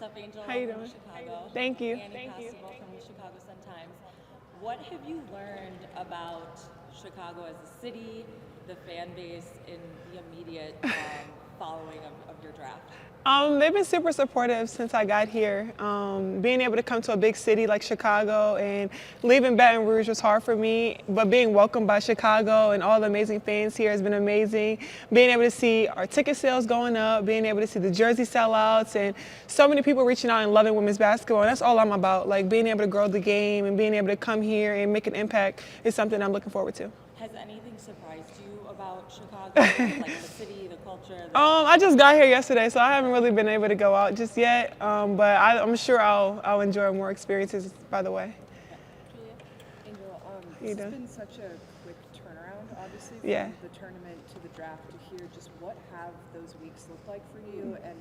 What's up, Angel? How you From doing? Chicago. Thank you. Annie Constable from the Chicago Sun-Times. What have you learned about Chicago as a city, the fan base, in the immediate following of your draft? They've been super supportive since I got here. Being able to come to a big city like Chicago and leaving Baton Rouge was hard for me, but being welcomed by Chicago and all the amazing fans here has been amazing. Being able to see our ticket sales going up, being able to see the jersey sellouts, and so many people reaching out and loving women's basketball. And that's all I'm about. Like being able to grow the game and being able to come here and make an impact is something I'm looking forward to. Has anything surprised you about Chicago, like the city, the culture? I just got here yesterday, so I haven't really been able to go out just yet. But I'm sure I'll enjoy more experiences by the way. Julia? Angel, this has been such a quick turnaround, obviously, from the tournament to the draft to here. Just what have those weeks looked like for you, and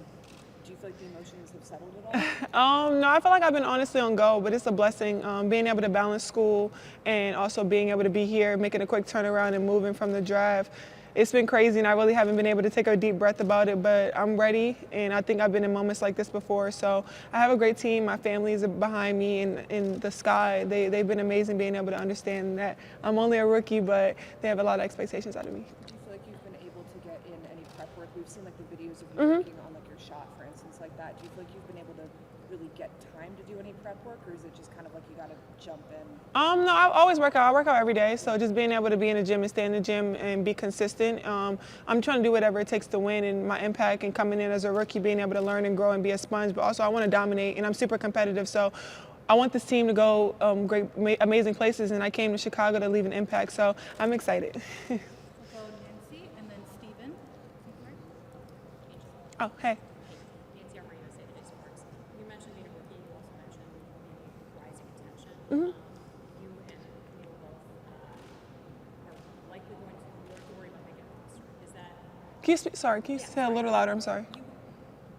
do you feel like the emotions have settled at all? No, I feel like I've been honestly on go, but it's a blessing being able to balance school and also being able to be here, making a quick turnaround and moving from the draft. It's been crazy, and I really haven't been able to take a deep breath about it, but I'm ready, and I think I've been in moments like this before. So I have a great team. My family is behind me in the sky. They've been amazing being able to understand that I'm only a rookie, but they have a lot of expectations out of me. Do you feel like you've been able to get in any prep work? We've seen like the videos of you working on like your shot, for instance, like that. Do you feel like you've been able to really get time to do any prep work, or is it just kind of like you got to jump in? No, I always work out. I work out every day, so just being able to be in the gym and stay in the gym and be consistent. I'm trying to do whatever it takes to win, and my impact and coming in as a rookie, being able to learn and grow and be a sponge, but also I want to dominate, and I'm super competitive, so I want this team to go amazing places, and I came to Chicago to leave an impact, so I'm excited. We'll go Nancy and then Steven. Oh, hey. Nancy Armour, USA Today Sports. You mentioned being a rookie. You also mentioned maybe rising attention. You and Kamilla both are likely going to New York. Where you might make it roster. Is that? Can you say a little louder? I'm sorry.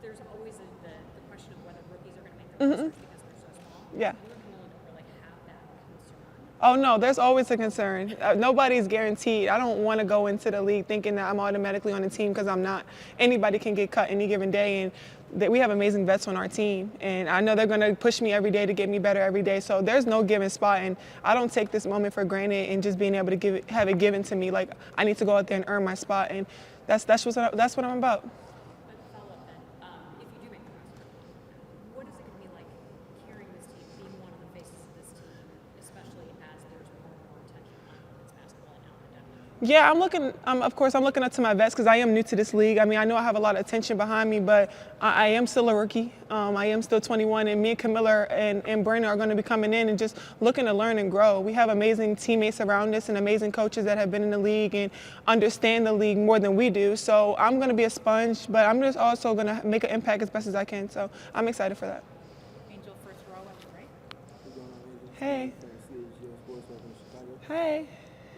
There's always the question of whether rookies are going to make the rosters because they're so small. Yeah. You and Kamilla don't really have that concern. Oh no, there's always a concern. Nobody's guaranteed. I don't want to go into the league thinking that I'm automatically on the team because I'm not. Anybody can get cut any given day, and we have amazing vets on our team, and I know they're going to push me every day to get me better every day. So there's no given spot, and I don't take this moment for granted and just being able to have it given to me. Like I need to go out there and earn my spot, and that's what I'm about. But to follow up then, if you do make the roster, what is it going to be like carrying this team, being one of the faces of this team, especially as there's more and more attention on women's basketball now in the Denver? Yeah, of course, I'm looking up to my vets because I am new to this league. I mean, I know I have a lot of attention behind me, but I am still a rookie. I am still 21, and me and Kamilla and Brandon are going to be coming in and just looking to learn and grow. We have amazing teammates around us and amazing coaches that have been in the league and understand the league more than we do. So I'm going to be a sponge, but I'm just also going to make an impact as best as I can. So I'm excited for that. Angel, first row on the right. Hey. Hey.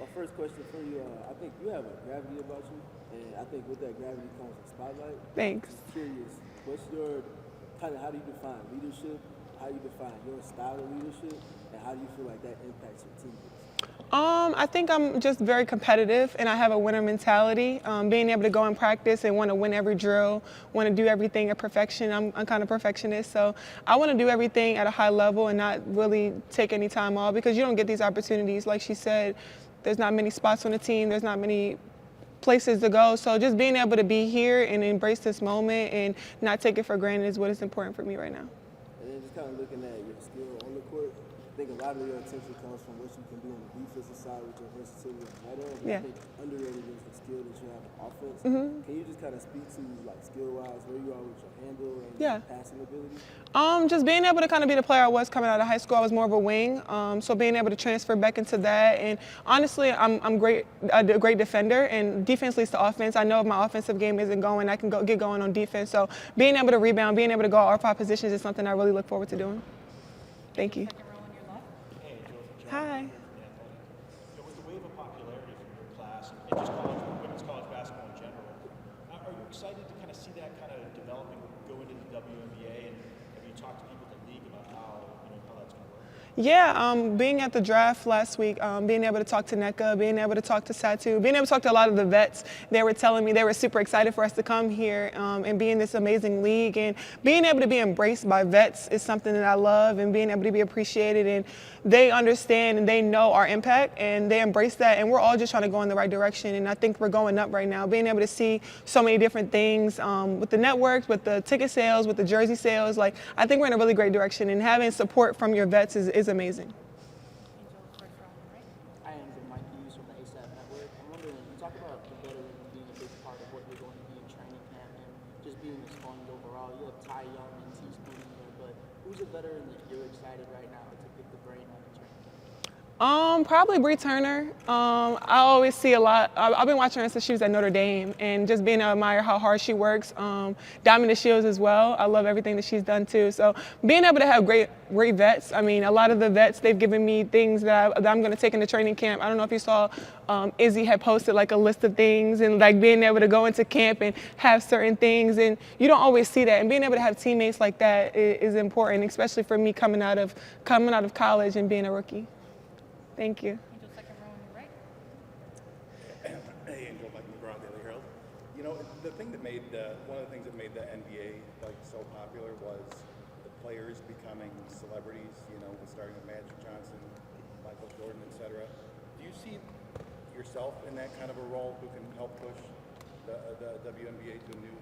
My first question for you, I think you have a gravity about you, and I think with that gravity comes a spotlight. Thanks. I'm curious, how do you define leadership? How do you define your style of leadership? And how do you feel like that impacts your teammates? I think I'm just very competitive, and I have a winner mentality. Being able to go and practice and want to win every drill, want to do everything at perfection. I'm kind of perfectionist, so I want to do everything at a high level and not really take any time off because you don't get these opportunities. Like she said, there's not many spots on the team. There's not many places to go. So just being able to be here and embrace this moment and not take it for granted is what is important for me right now. And then just kind of looking at your skill on the court, I think a lot of your attention comes from what you can do on the defensive side with your versatility and better. Yeah. I think underrated is the skill that you have on offense. Can you just kind of speak to like skill-wise where you are with your handle and passing ability? Just being able to kind of be the player I was coming out of high school. I was more of a wing, so being able to transfer back into that. And honestly, I'm a great defender, and defense leads to offense. I know if my offensive game isn't going, I can get going on defense. So being able to rebound, being able to go all 5 positions is something I really look forward to doing. Thank you. Second row on your left. Hey, Joe. Hi. With the wave of popularity from your class and just women's college basketball in general, are you excited to kind of see that kind of developing, go into the WNBA, and have you talked to people in the league about how that's going to work? Yeah, being at the draft last week, being able to talk to NECA, being able to talk to Satu, being able to talk to a lot of the vets, they were telling me they were super excited for us to come here and be in this amazing league. And being able to be embraced by vets is something that I love, and being able to be appreciated. And they understand and they know our impact and they embrace that. And we're all just trying to go in the right direction. And I think we're going up right now. Being able to see so many different things with the networks, with the ticket sales, with the jersey sales, like I think we're in a really great direction. And having support from your vets is amazing. I am Mike Hughes from the ASAP Network. I'm wondering, you talk about the veterans being a big part of what you're going to be in training camp and just being a sponge overall. You have Ty Young and Teaspoon in there, but who's a veteran that you're excited right now to pick the brain on in training camp? Probably Bree Turner. I always see a lot. I've been watching her since she was at Notre Dame, and just being able to admire how hard she works. Diamond Shields as well. I love everything that she's done too. So being able to have great vets. I mean, a lot of the vets, they've given me things that I'm going to take into training camp. I don't know if you saw, Izzy had posted like a list of things, and like being able to go into camp and have certain things, and you don't always see that. And being able to have teammates like that is important, especially for me coming out of college and being a rookie. Thank you. Angel, second row on your right. Hey, Angel, Mike McGraw, Daily Herald. You know, the thing that made one of the things that made the NBA like so popular was the players becoming celebrities. You know, starting with Magic Johnson, Michael Jordan, etc. Do you see yourself in that kind of a role who can help push the WNBA to a new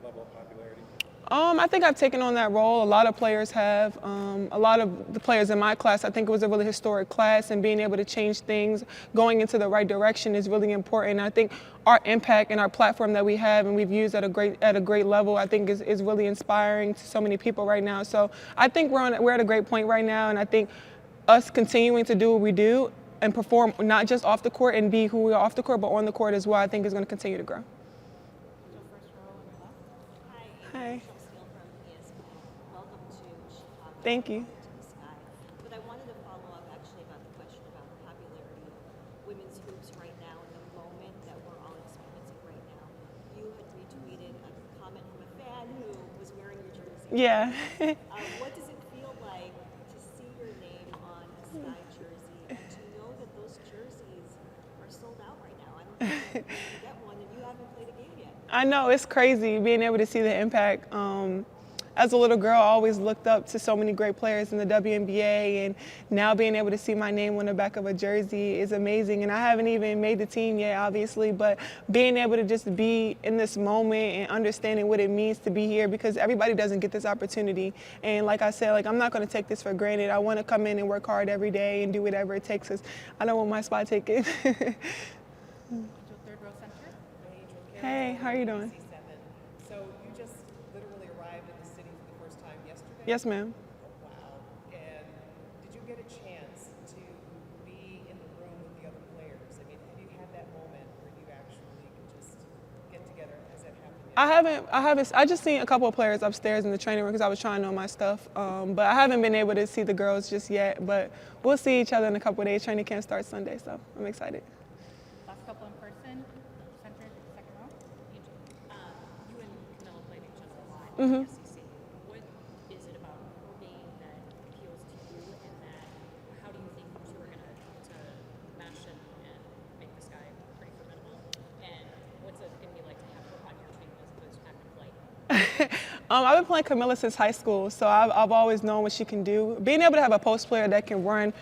level of popularity? I think I've taken on that role. A lot of players have. A lot of the players in my class, I think it was a really historic class, and being able to change things, going into the right direction is really important. I think our impact and our platform that we have and we've used at a great level, I think is really inspiring to so many people right now. So I think we're at a great point right now, and I think us continuing to do what we do and perform not just off the court and be who we are off the court, but on the court as well, I think is going to continue to grow. Angel, first row on your left. Hi, Hi. from ESPN. Welcome to Chicago. Thank you. To the sky. But I wanted to follow up actually about the question about the popularity of women's hoops right now and the moment that we're all experiencing right now. You had retweeted a comment from a fan who was wearing your jersey. Yeah. What does it feel like to see your name on a Sky jersey and to know that those jerseys are sold out right now? I don't think you can get one and you haven't played a game yet. I know, it's crazy being able to see the impact. As a little girl, I always looked up to so many great players in the WNBA, and now being able to see my name on the back of a jersey is amazing. And I haven't even made the team yet, obviously, but being able to just be in this moment and understanding what it means to be here, because everybody doesn't get this opportunity. And like I said, like I'm not going to take this for granted. I want to come in and work hard every day and do whatever it takes, because I don't want my spot taken. Angel, third row center. Hey, how are you doing? So you just literally arrived in the city for the first time yesterday? Yes, ma'am. Wow. And did you get a chance to be in the room with the other players? I mean, have you had that moment where you actually could just get together? Has that happened yet? I haven't. I just seen a couple of players upstairs in the training room because I was trying to know my stuff. But I haven't been able to see the girls just yet. But we'll see each other in a couple of days. Training camp starts Sunday, so I'm excited. Last couple in person. Center, second row. Angel, you and Kamilla played each other a lot Mm-hmm. in the SEC. What is it about her game that appeals to you, and that how do you think you two are going to mesh and make this guy pretty formidable? And what's it going to be like to have her on your team as opposed to having to play? I've been playing Kamilla since high school, so I've always known what she can do. Being able to have a post player that can run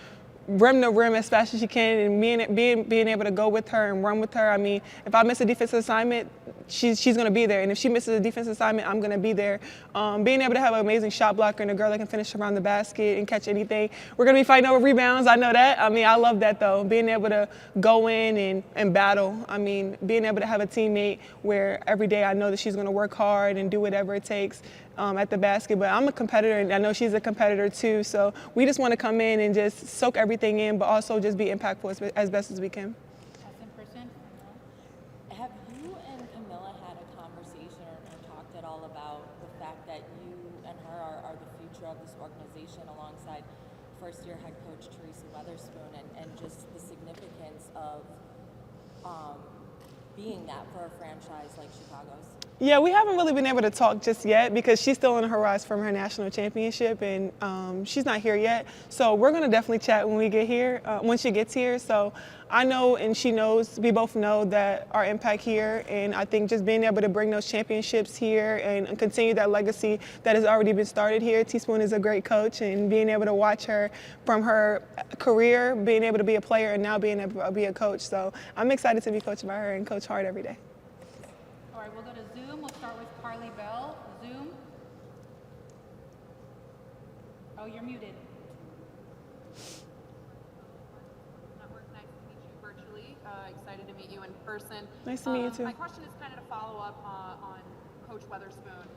rim to rim as fast as she can, and being able to go with her and run with her. I mean, if I miss a defensive assignment, she's going to be there, and if she misses a defensive assignment, I'm going to be there. Being able to have an amazing shot blocker and a girl that can finish around the basket and catch anything. We're going to be fighting over rebounds. I know that. I mean, I love that though. Being able to go in and battle. I mean, being able to have a teammate where every day I know that she's going to work hard and do whatever it takes at the basket. But I'm a competitor, and I know she's a competitor too. So we just want to come in and just soak everything in, but also just be impactful as best as we can. Last in person. Have you and Kamilla had a conversation or talked at all about the fact that you and her are the future of this organization alongside first-year head coach Teresa Weatherspoon, and just the significance of being that for a franchise like Chicago's? Yeah, we haven't really been able to talk just yet because she's still on her rise from her national championship, and she's not here yet. So we're gonna definitely chat when we get here, when she gets here. So I know and she knows, we both know that our impact here, and I think just being able to bring those championships here and continue that legacy that has already been started here. Teaspoon is a great coach, and being able to watch her from her career, being able to be a player and now being able to be a coach. So I'm excited to be coached by her and coach hard every day. All right, we'll go to Zoom. We'll start with Carly Bell. Zoom. Oh, you're muted. Network, nice to meet you virtually. Excited to meet you in person. Nice to meet you too. My question is kind of to follow up on Coach Weatherspoon.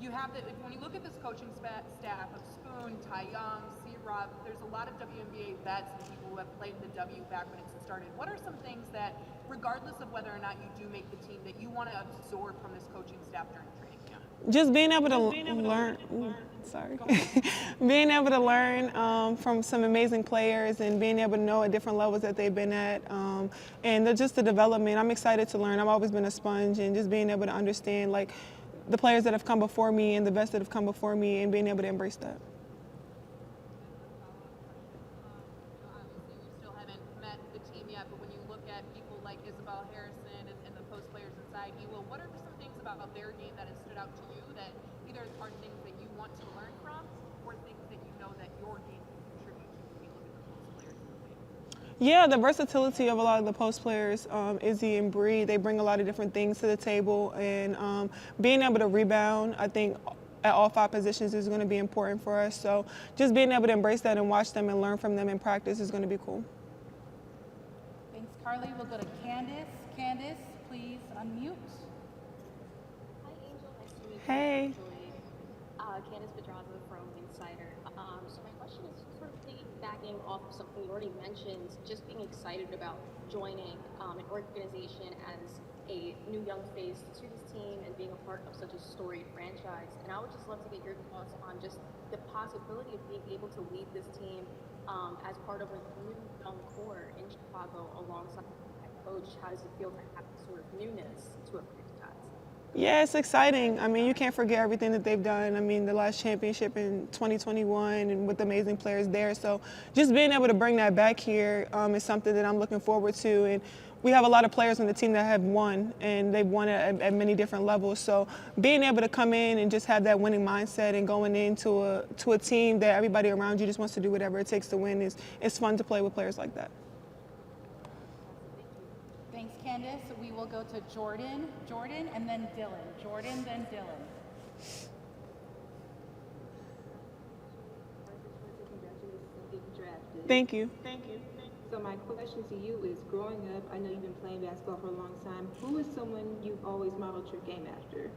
You have when you look at this coaching staff of Spoon, Ty Young, C-Rob, there's a lot of WNBA vets and people who have played the W back when it started. What are some things that, regardless of whether or not you do make the team, that you want to absorb from this coaching staff during training camp? Just being able to learn. Sorry. Being able to learn from some amazing players and being able to know at different levels that they've been at, and just the development. I'm excited to learn. I've always been a sponge, and just being able to understand like the players that have come before me and the best that have come before me, and being able to embrace that. Obviously, you still haven't met the team yet, but when you look at people like Isabel Harrison and the post players inside EWO, what are some things about their game that has stood out to you that either are things that you want to learn from, or things that you know that your game can contribute to when you look at the post players in the league? Yeah, the versatility of a lot of the post players, Izzy and Bree, they bring a lot of different things to the table, and being able to rebound, I think at all 5 positions is going to be important for us. So just being able to embrace that and watch them and learn from them in practice is going to be cool. Thanks, Carly. We'll go to Candace. Candace, please unmute. Hi, Angel. Nice to meet you. Hey. Candace Pedraza from Insider. So my question is sort of piggybacking off of something you already mentioned, just being excited about joining an organization as a new young face to this team and being a part of such a storied franchise. And I would just love to get your thoughts on just the possibility of being able to lead this team as part of a new young core in Chicago alongside the head coach. How does it feel to have this sort of newness to a franchise? Yeah, it's exciting. I mean, you can't forget everything that they've done. I mean, the last championship in 2021 and with amazing players there. So just being able to bring that back here is something that I'm looking forward to. And we have a lot of players on the team that have won, and they've won at many different levels. So being able to come in and just have that winning mindset and going into a team that everybody around you just wants to do whatever it takes to win is fun to play with players like that. Thanks, Candace. We will go to Jordan, and then Dylan. Jordan, then Dylan. Thank you. So my question to you is, growing up, I know you've been playing basketball for a long time. Who is someone you've always modeled your game after?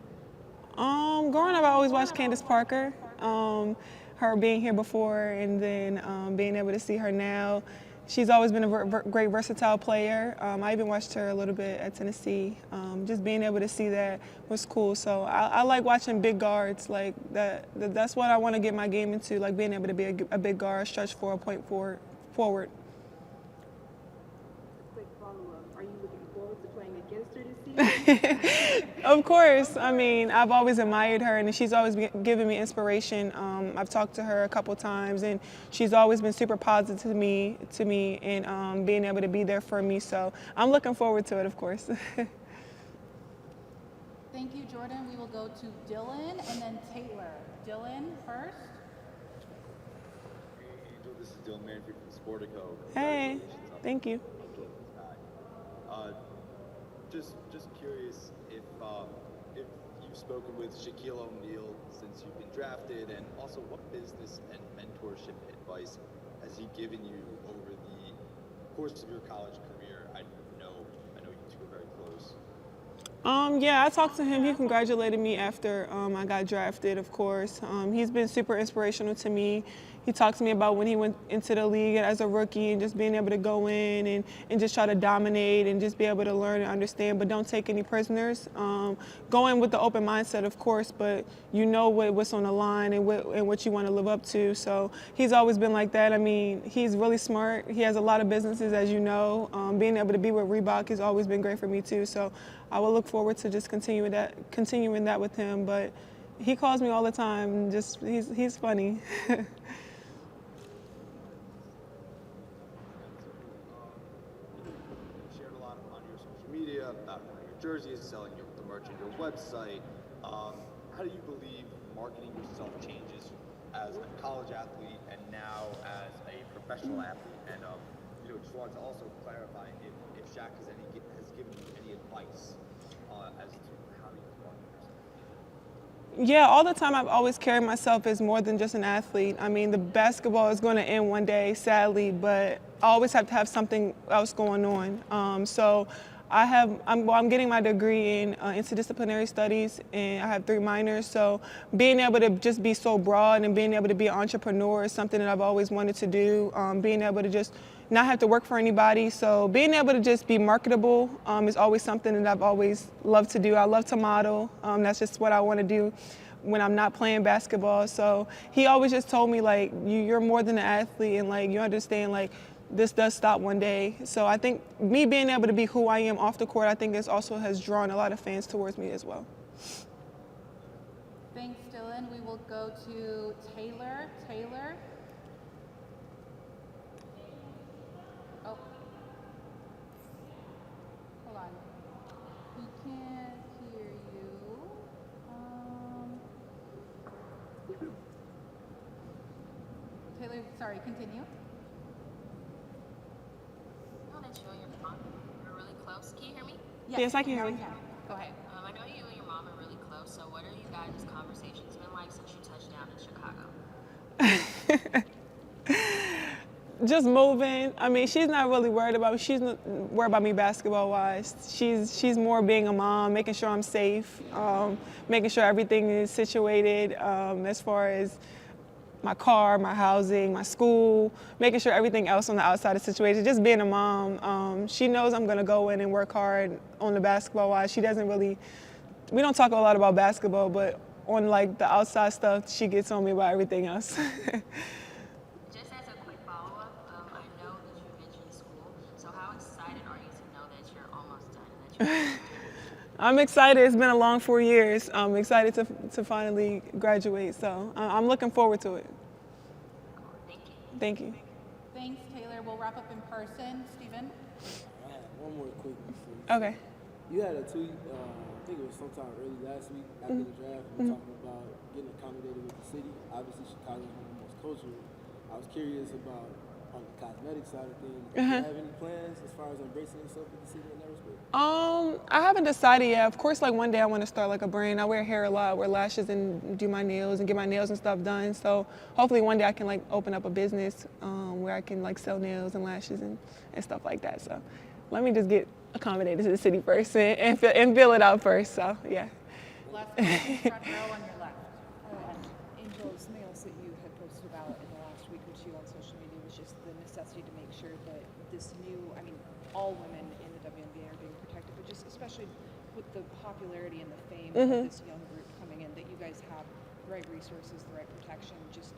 Growing up, I always watched Candace Parker. Her being here before, and then being able to see her now. She's always been a great versatile player. I even watched her a little bit at Tennessee. Just being able to see that was cool. So I like watching big guards like that. That's what I want to get my game into, like being able to be a big guard, stretch for a point forward. Quick follow-up. Are you looking forward to playing against her this season? Of course. I mean, I've always admired her, and she's always given me inspiration. I've talked to her a couple times, and she's always been super positive to me, and being able to be there for me. So I'm looking forward to it, of course. Thank you, Jordan. We will go to Dylan and then Taylor. Dylan first. Hey, Angel, this is Dylan Manfred from Sportico. Hey, thank you. Just curious if you've spoken with Shaquille O'Neal since you've been drafted, and also what business and mentorship advice has he given you over the course of your college career? I know you two are very close. Yeah, I talked to him. He congratulated me after I got drafted, of course. He's been super inspirational to me. He talked to me about when he went into the league as a rookie and just being able to go in and just try to dominate and just be able to learn and understand, but don't take any prisoners. Go in with the open mindset, of course, but you know what's on the line and what you want to live up to. So he's always been like that. I mean, he's really smart. He has a lot of businesses, as you know. Being able to be with Reebok has always been great for me too. So I will look forward to just continuing that with him. But he calls me all the time. Just he's funny. Media, about your jerseys, selling the merch on your website. How do you believe marketing yourself changes as a college athlete and now as a professional athlete? And just wanted to also clarify if Shaq has given you any advice as to how you market yourself. Yeah, all the time I've always carried myself as more than just an athlete. I mean, the basketball is going to end one day, sadly, but I always have to have something else going on. So I'm getting my degree in interdisciplinary studies, and I have 3 minors. So being able to just be so broad and being able to be an entrepreneur is something that I've always wanted to do. Being able to just not have to work for anybody. So being able to just be marketable is always something that I've always loved to do. I love to model. That's just what I want to do when I'm not playing basketball. So he always just told me, like, you're more than an athlete, and like you understand, like, this does stop one day. So I think me being able to be who I am off the court, I think this also has drawn a lot of fans towards me as well. Thanks, Dylan. We will go to Taylor. Taylor? Oh. Hold on. We can't hear you. Taylor, sorry, continue. You and your mom are really close. Can you hear me? Yes, I can hear you. Go ahead. I know you and your mom are really close, so what are you guys' conversations been like since you touched down in Chicago? Just moving. I mean, she's not really worried about me. She's not worried about me basketball-wise. She's more being a mom, making sure I'm safe, making sure everything is situated as far as my car, my housing, my school, making sure everything else on the outside is situated, just being a mom. She knows I'm gonna go in and work hard on the basketball-wise. She doesn't really, we don't talk a lot about basketball, but on like the outside stuff, she gets on me about everything else. Just as a quick follow-up, I know that you mentioned school, so how excited are you to know that you're almost done and that you're I'm excited. It's been a long 4 years. I'm excited to finally graduate, so I'm looking forward to it. Thank you. Thanks, Taylor. We'll wrap up in person. Stephen? I have one more quick one for you. Okay. You had a tweet, I think it was sometime early last week after the draft, you were talking about getting accommodated with the city. Obviously, Chicago is one of the most cultural. I was curious about on the cosmetic side of things. Do you have any plans as far as embracing yourself with the city in that respect? I haven't decided yet. Of course, like one day I want to start like a brand. I wear hair a lot, wear lashes, and do my nails and get my nails and stuff done. So hopefully one day I can like open up a business where I can like sell nails and lashes and stuff like that. So let me just get accommodated to the city first and fill it out first. So yeah. Left front row on your left. Angel, something else that you had posted about in the last week or two on social media was just the necessity to make sure that this new, I mean, all women in the WNBA are being protected, but just especially with the popularity and the fame of this young group coming in, that you guys have the right resources, the right protection. Just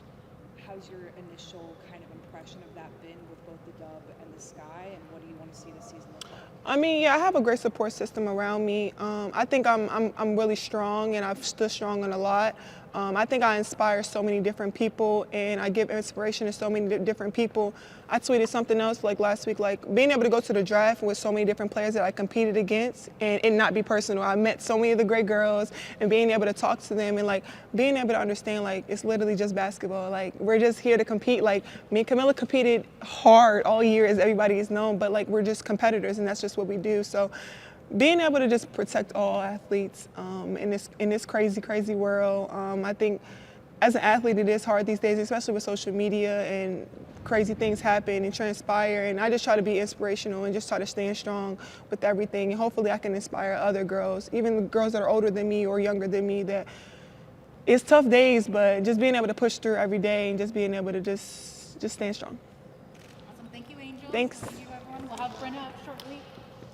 how's your initial kind of impression of that been with both the Dub and the Sky, and what do you want to see this season look like? I mean, yeah, I have a great support system around me. I think I'm really strong, and I've stood strong on a lot. I think I inspire so many different people, and I give inspiration to so many different people. I tweeted something else like last week, like being able to go to the draft with so many different players that I competed against and it not be personal. I met so many of the great girls, and being able to talk to them and like being able to understand like it's literally just basketball. Like we're just here to compete. Like me and Kamilla competed hard all year, as everybody is known, but like we're just competitors, and that's just what we do. So being able to just protect all athletes in this crazy world, I think as an athlete it is hard these days, especially with social media and crazy things happen and transpire, and I just try to be inspirational and just try to stand strong with everything, and hopefully I can inspire other girls, even the girls that are older than me or younger than me, that It's tough days, but just being able to push through every day and just being able to just stand strong. Awesome. Thank you, Angel. Thanks. Thank you, everyone. We'll have Brenna up shortly.